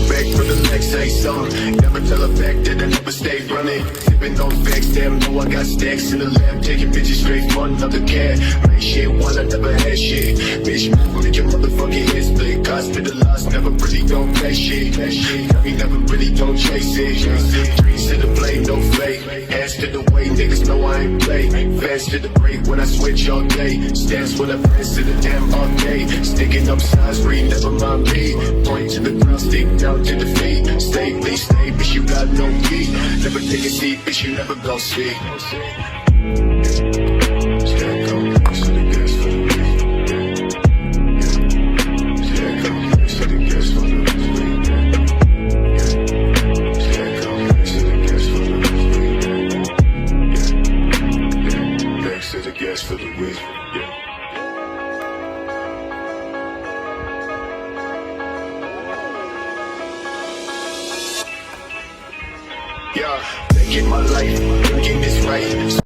back for the next say something. Never tell a fact that I never stay running. Sipping on facts, damn, know I got stacks in the lab. Taking bitches straight from another cat. Make shit while I never had shit. Bitch, move, make your motherfucking head split. Hospitalized, never really don't play shit. We never really don't chase it. Trees to the blade, no flake. Ass to the way, niggas know I ain't play. Fast to the break when I switch all day. Stance with a press to the damn arcade. Sticking up sides, read, never mind me. Point to the ground, stick down to the feet. Stay, please stay, bitch, you got no key. Never take a seat, bitch, you never gon' see. For the week, yeah, taking my life, thinking this right.